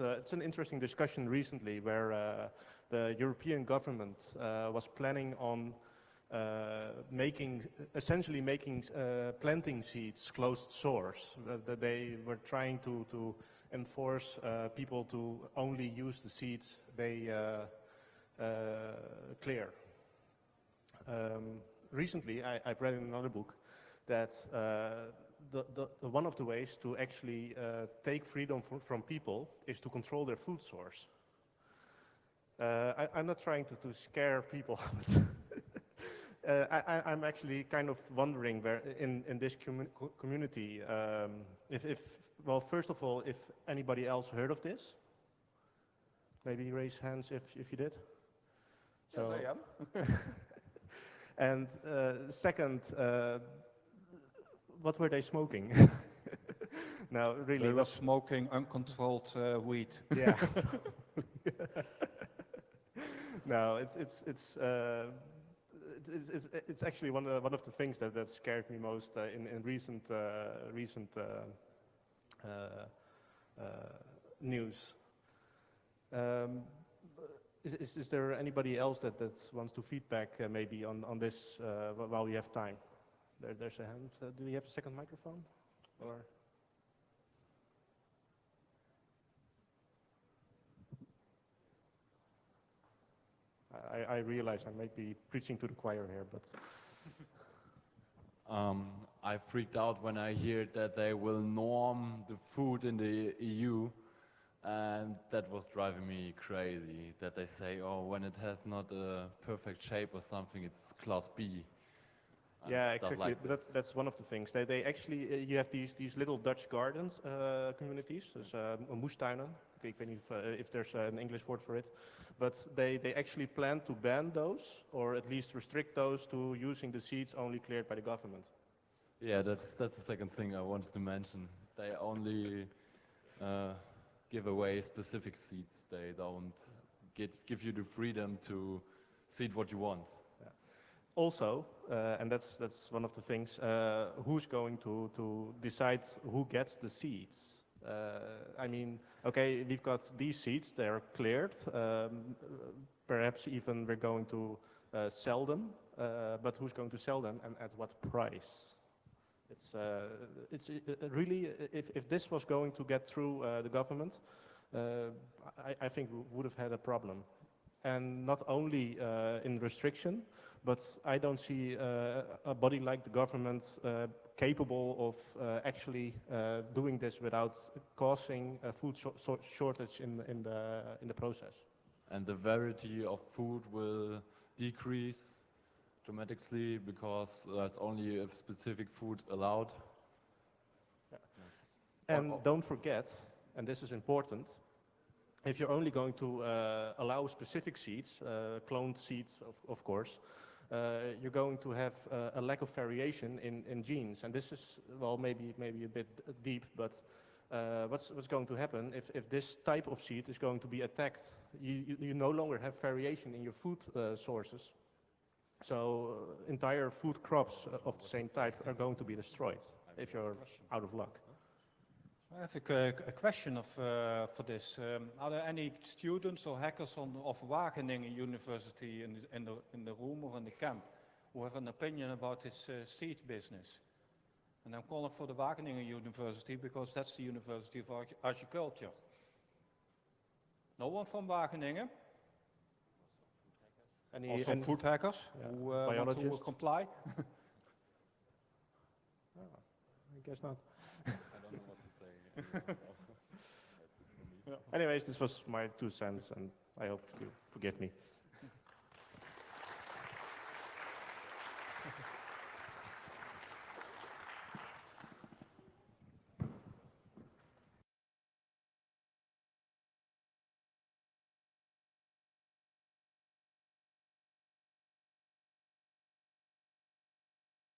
it's an interesting discussion recently where the European government was planning on essentially making planting seeds closed source. That they were trying to enforce people to only use the seeds they clear. Recently, I've read in another book that one of the ways to actually take freedom from people is to control their food source. I'm not trying to scare people, but I'm actually kind of wondering where in this community, well, first of all, if anybody else heard of this, maybe raise hands if you did. So, yes, I am. And second, what were they smoking? No, really. They were smoking uncontrolled weed. Yeah. No, it's actually one of the things that scared me most in recent news. Is there anybody else that wants to feedback maybe on this while we have time? There's a hand. Do we have a second microphone? Or? I realize I might be preaching to the choir here, but I freaked out when I hear that they will norm the food in the EU, and that was driving me crazy. That they say, oh, when it has not a perfect shape or something, it's class B. Yeah, exactly. Like but that's one of the things. They actually you have these little Dutch gardens communities, dus moestuinen. Ik weet niet if there's an English word for it, but they actually plan to ban those, or at least restrict those to using the seeds only cleared by the government. Yeah, that's the second thing I wanted to mention. They only give away specific seeds. They don't give you the freedom to seed what you want. Also, and that's one of the things, who's going to decide who gets the seeds? I mean, okay, we've got these seeds, they're cleared, perhaps even we're going to sell them, but who's going to sell them and at what price? It's really, if this was going to get through the government, I think we would have had a problem. And not only in restriction, but I don't see a body like the government capable of actually doing this without causing a food shortage in the process. And the variety of food will decrease dramatically because there's only a specific food allowed. Yeah. And don't forget, and this is important, if you're only going to allow specific seeds, cloned seeds of course, you're going to have a lack of variation in genes. And this is, well, maybe a bit deep, but what's going to happen if this type of seed is going to be attacked? You no longer have variation in your food sources. So entire food crops of the same type are going to be destroyed if you're out of luck. I have a question for this. Are there any students or hackers of Wageningen University in the room or in the camp who have an opinion about this seed business? And I'm calling for the Wageningen University because that's the University of Agriculture. No one from Wageningen? Or some food hackers who want to comply? I guess not. I don't know what to say. Anyways, this was my 2 cents, and I hope you forgive me.